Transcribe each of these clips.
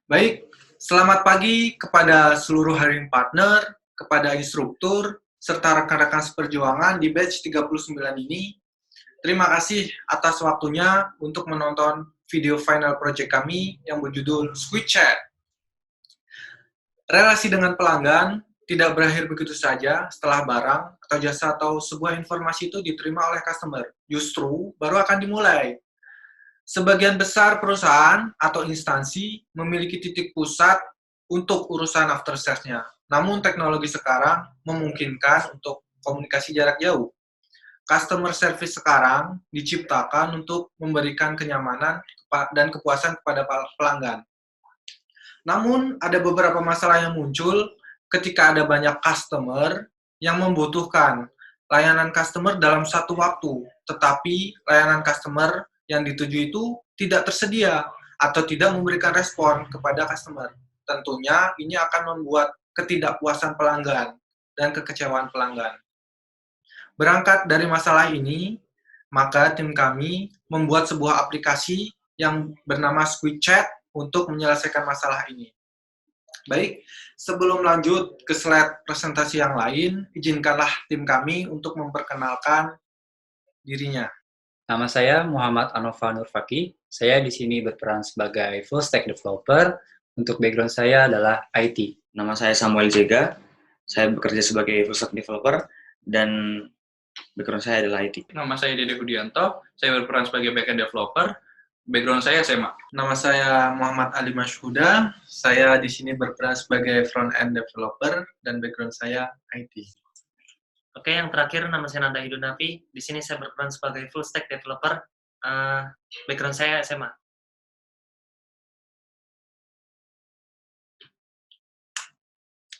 Baik, selamat pagi kepada seluruh hiring partner, kepada instruktur, serta rekan-rekan seperjuangan di batch 39 ini. Terima kasih atas waktunya untuk menonton video final project kami yang berjudul Squid Chat. Relasi dengan pelanggan tidak berakhir begitu saja setelah barang atau jasa atau sebuah informasi itu diterima oleh customer. Justru baru akan dimulai. Sebagian besar perusahaan atau instansi memiliki titik pusat untuk urusan after sales-nya. Namun teknologi sekarang memungkinkan untuk komunikasi jarak jauh. Customer service sekarang diciptakan untuk memberikan kenyamanan dan kepuasan kepada pelanggan. Namun ada beberapa masalah yang muncul ketika ada banyak customer yang membutuhkan layanan customer dalam satu waktu, tetapi layanan customer yang dituju itu tidak tersedia atau tidak memberikan respon kepada customer. Tentunya ini akan membuat ketidakpuasan pelanggan dan kekecewaan pelanggan. Berangkat dari masalah ini, maka tim kami membuat sebuah aplikasi yang bernama Squid Chat untuk menyelesaikan masalah ini. Baik, sebelum lanjut ke slide presentasi yang lain, izinkanlah tim kami untuk memperkenalkan dirinya. Nama saya Muhammad Anova Nurfaki. Saya di sini berperan sebagai full stack developer. Untuk background saya adalah IT. Nama saya Samuel Jega. Saya bekerja sebagai full stack developer dan background saya adalah IT. Nama saya Dede Budianto. Saya berperan sebagai backend developer. Background saya SMA. Nama saya Muhammad Ali Mashhuda. Saya di sini berperan sebagai front-end developer dan background saya IT. Oke, yang terakhir nama saya Nanda Hidunafi. Di sini saya berperan sebagai full stack developer. Background saya SMA.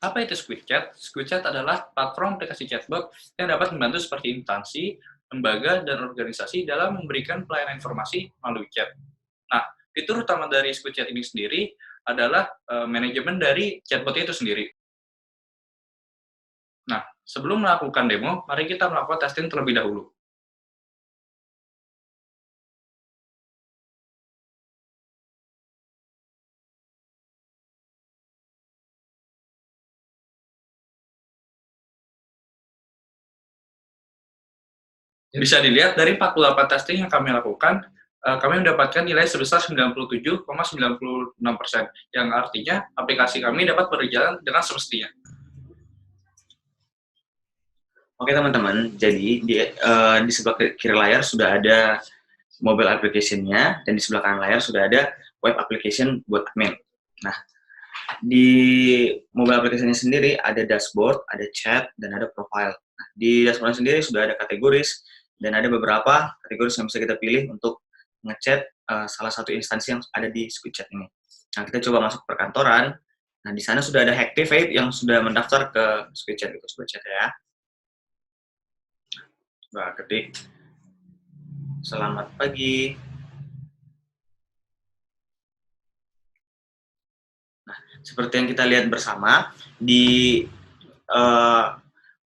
Apa itu Squid Chat? Squid Chat adalah platform aplikasi chatbot yang dapat membantu seperti instansi, lembaga, dan organisasi dalam memberikan pelayanan informasi melalui chat. Nah, fitur utama dari Squid Chat ini sendiri adalah manajemen dari chatbot itu sendiri. Nah, sebelum melakukan demo, mari kita melakukan testing terlebih dahulu. Bisa dilihat dari 48 testing yang kami lakukan, kami mendapatkan nilai sebesar 97,96%, yang artinya aplikasi kami dapat berjalan dengan semestinya. Oke teman-teman, jadi di sebelah kiri layar sudah ada mobile application-nya, dan di sebelah kanan layar sudah ada web application buat admin. Nah, di mobile application-nya sendiri ada dashboard, ada chat, dan ada profile. Nah, di dashboard sendiri sudah ada kategoris, dan ada beberapa kategoris yang bisa kita pilih untuk ngechat salah satu instansi yang ada di Squid Chat ini. Nah, kita coba masuk perkantoran. Nah, di sana sudah ada Hacktivate yang sudah mendaftar ke Squid Chat, itu Squid Chat ya. Nah, ketik selamat pagi. Nah, seperti yang kita lihat bersama di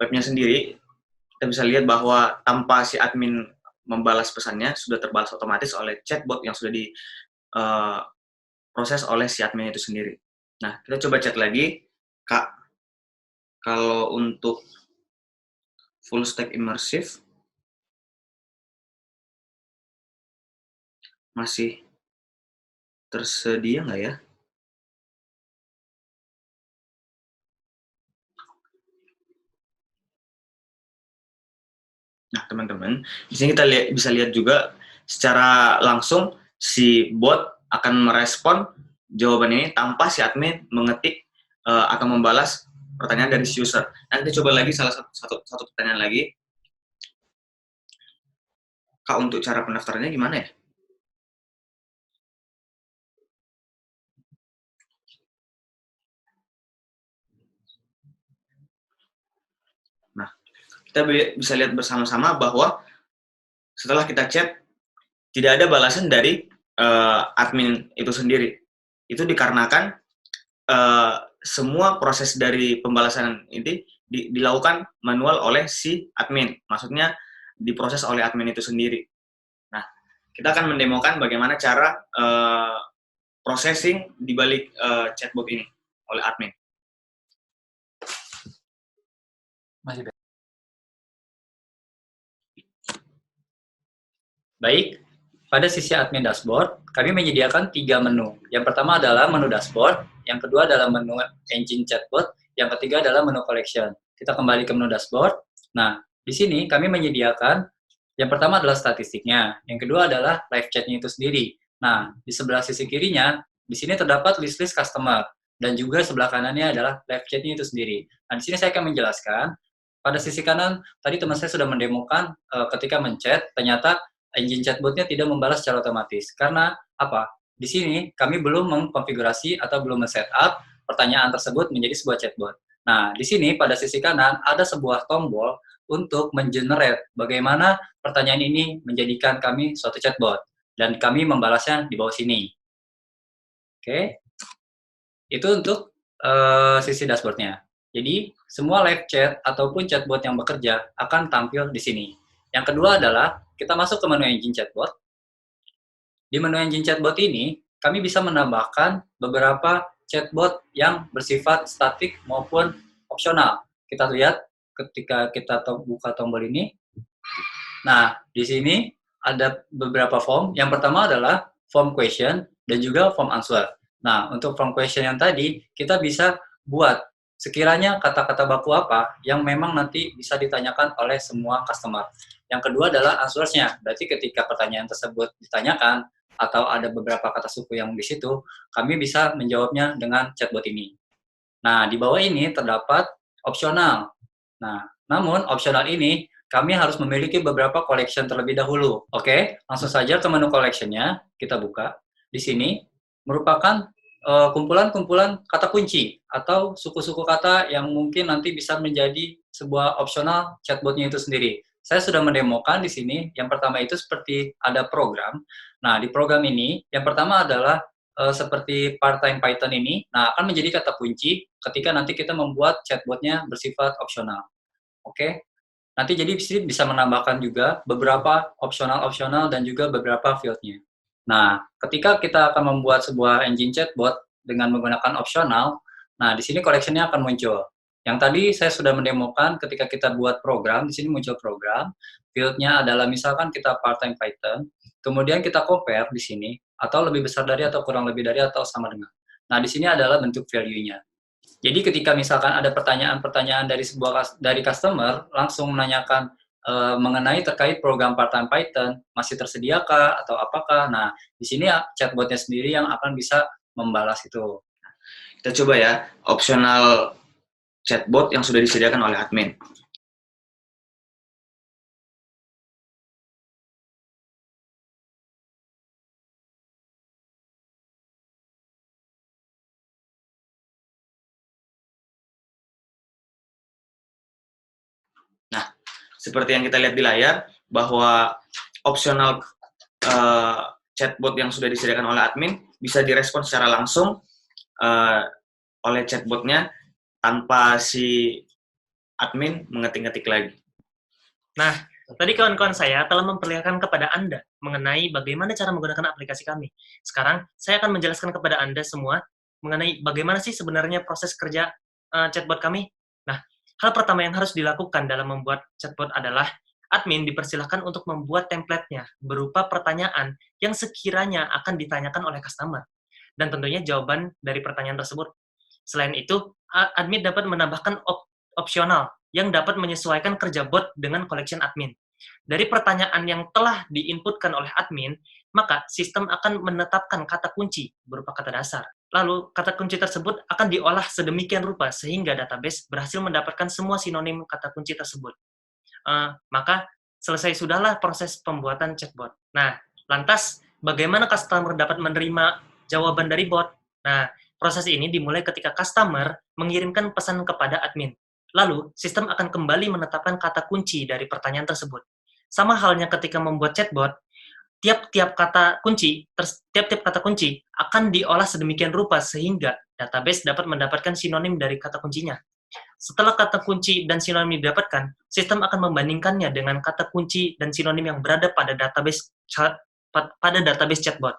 webnya sendiri, kita bisa lihat bahwa tanpa si admin membalas pesannya, sudah terbalas otomatis oleh chatbot yang sudah diproses oleh si admin itu sendiri. Nah, kita coba chat lagi, Kak. Kalau untuk full stack immersive, masih tersedia nggak ya? Nah, teman-teman, di sini kita bisa lihat juga secara langsung si bot akan merespon jawaban ini tanpa si admin mengetik atau membalas pertanyaan dari si user. Nanti coba lagi satu pertanyaan lagi. Kak, untuk cara pendaftarannya gimana ya? Nah, kita bisa lihat bersama-sama bahwa setelah kita chat, tidak ada balasan dari admin itu sendiri. Itu dikarenakan semua proses dari pembalasan ini dilakukan manual oleh si admin. Maksudnya diproses oleh admin itu sendiri. Nah, kita akan mendemokan bagaimana cara processing di balik chatbot ini oleh admin. Masih baik, pada sisi admin dashboard, kami menyediakan 3 menu. Yang pertama adalah menu dashboard, yang kedua adalah menu engine chatbot, yang ketiga adalah menu collection. Kita kembali ke menu dashboard. Nah, di sini kami menyediakan yang pertama adalah statistiknya, yang kedua adalah live chat-nya itu sendiri. Nah, di sebelah sisi kirinya, di sini terdapat list-list customer, dan juga sebelah kanannya adalah live chat-nya itu sendiri. Nah, di sini saya akan menjelaskan, pada sisi kanan, tadi teman saya sudah mendemokan ketika menchat, ternyata engine chatbot-nya tidak membalas secara otomatis. Karena apa? Di sini kami belum mengkonfigurasi atau belum men-setup pertanyaan tersebut menjadi sebuah chatbot. Nah, di sini pada sisi kanan ada sebuah tombol untuk mengenerate bagaimana pertanyaan ini menjadikan kami suatu chatbot. Dan kami membalasnya di bawah sini. Oke. Itu untuk sisi dashboard-nya. Jadi, semua live chat ataupun chatbot yang bekerja akan tampil di sini. Yang kedua adalah, kita masuk ke menu engine chatbot. Di menu engine chatbot ini, kami bisa menambahkan beberapa chatbot yang bersifat statik maupun opsional. Kita lihat ketika kita buka tombol ini. Nah, di sini ada beberapa form. Yang pertama adalah form question dan juga form answer. Nah, untuk form question yang tadi, kita bisa buat sekiranya kata-kata baku apa yang memang nanti bisa ditanyakan oleh semua customer. Yang kedua adalah answers-nya. Berarti ketika pertanyaan tersebut ditanyakan atau ada beberapa kata suku yang di situ, kami bisa menjawabnya dengan chatbot ini. Nah, di bawah ini terdapat opsional. Nah, namun opsional ini kami harus memiliki beberapa collection terlebih dahulu. Oke, langsung saja ke menu collection-nya, kita buka. Di sini merupakan kumpulan-kumpulan kata kunci atau suku-suku kata yang mungkin nanti bisa menjadi sebuah opsional chatbot-nya itu sendiri. Saya sudah mendemokan di sini. Yang pertama itu seperti ada program. Nah, di program ini yang pertama adalah seperti part-time Python ini, nah akan menjadi kata kunci ketika nanti kita membuat chatbot-nya bersifat opsional. Oke, nanti jadi bisa menambahkan juga beberapa opsional dan juga beberapa field-nya. Nah, ketika kita akan membuat sebuah engine chatbot dengan menggunakan opsional, nah di sini collection-nya akan muncul. Yang tadi saya sudah mendemokan ketika kita buat program, di sini muncul program, field-nya adalah misalkan kita part-time Python, kemudian kita compare di sini, atau lebih besar dari atau kurang lebih dari atau sama dengan. Nah, di sini adalah bentuk value-nya. Jadi ketika misalkan ada pertanyaan-pertanyaan dari customer, langsung menanyakan mengenai terkait program part-time Python, masih tersediakah atau apakah. Nah, di sini chatbot-nya sendiri yang akan bisa membalas itu. Kita coba ya, opsional chatbot yang sudah disediakan oleh admin. Nah, seperti yang kita lihat di layar, bahwa opsional chatbot yang sudah disediakan oleh admin bisa direspon secara langsung oleh chatbotnya tanpa si admin mengetik-ngetik lagi. Nah, tadi kawan-kawan saya telah memperlihatkan kepada Anda mengenai bagaimana cara menggunakan aplikasi kami. Sekarang, saya akan menjelaskan kepada Anda semua mengenai bagaimana sih sebenarnya proses kerja chatbot kami. Nah, hal pertama yang harus dilakukan dalam membuat chatbot adalah admin dipersilahkan untuk membuat template-nya berupa pertanyaan yang sekiranya akan ditanyakan oleh customer. Dan tentunya jawaban dari pertanyaan tersebut. Selain itu, admin dapat menambahkan opsional yang dapat menyesuaikan kerja bot dengan collection admin. Dari pertanyaan yang telah diinputkan oleh admin, maka sistem akan menetapkan kata kunci berupa kata dasar. Lalu, kata kunci tersebut akan diolah sedemikian rupa sehingga database berhasil mendapatkan semua sinonim kata kunci tersebut. Maka, selesai sudahlah proses pembuatan chatbot. Nah, lantas, bagaimana customer dapat menerima jawaban dari bot? Nah, proses ini dimulai ketika customer mengirimkan pesan kepada admin. Lalu, sistem akan kembali menetapkan kata kunci dari pertanyaan tersebut. Sama halnya ketika membuat chatbot, tiap-tiap kata kunci akan diolah sedemikian rupa sehingga database dapat mendapatkan sinonim dari kata kuncinya. Setelah kata kunci dan sinonim didapatkan, sistem akan membandingkannya dengan kata kunci dan sinonim yang berada pada database chatbot.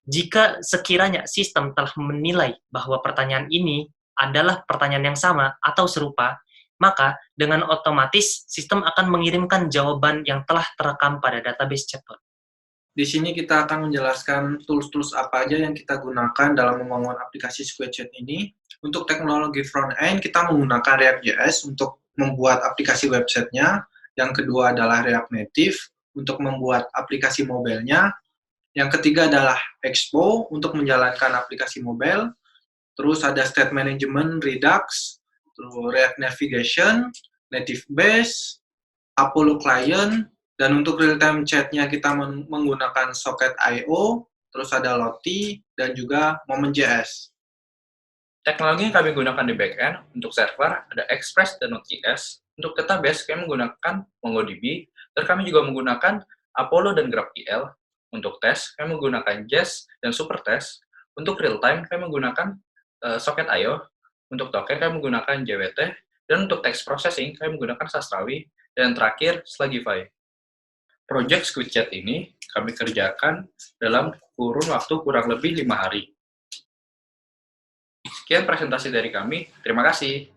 Jika sekiranya sistem telah menilai bahwa pertanyaan ini adalah pertanyaan yang sama atau serupa, maka dengan otomatis sistem akan mengirimkan jawaban yang telah terekam pada database chatbot. Di sini kita akan menjelaskan tools-tools apa aja yang kita gunakan dalam membangun aplikasi SquareChat ini. Untuk teknologi front-end, kita menggunakan React.js untuk membuat aplikasi website-nya. Yang kedua adalah React Native untuk membuat aplikasi mobile-nya. Yang ketiga adalah Expo untuk menjalankan aplikasi mobile. Terus ada State Management, Redux, terus React Navigation, Native Base, Apollo Client, dan untuk real-time chat-nya kita menggunakan Socket.io, terus ada Lottie, dan juga Moment.js. Teknologi yang kami gunakan di backend untuk server ada Express dan Node.js. Untuk database kami menggunakan MongoDB, dan kami juga menggunakan Apollo dan GraphQL. Untuk tes kami menggunakan Jest dan Supertest. Untuk real-time kami menggunakan Socket.io. Untuk token kami menggunakan JWT, dan untuk text processing kami menggunakan Sastrawi, dan terakhir Slugify. Project SquidChat ini kami kerjakan dalam kurun waktu kurang lebih 5 hari. Sekian presentasi dari kami. Terima kasih.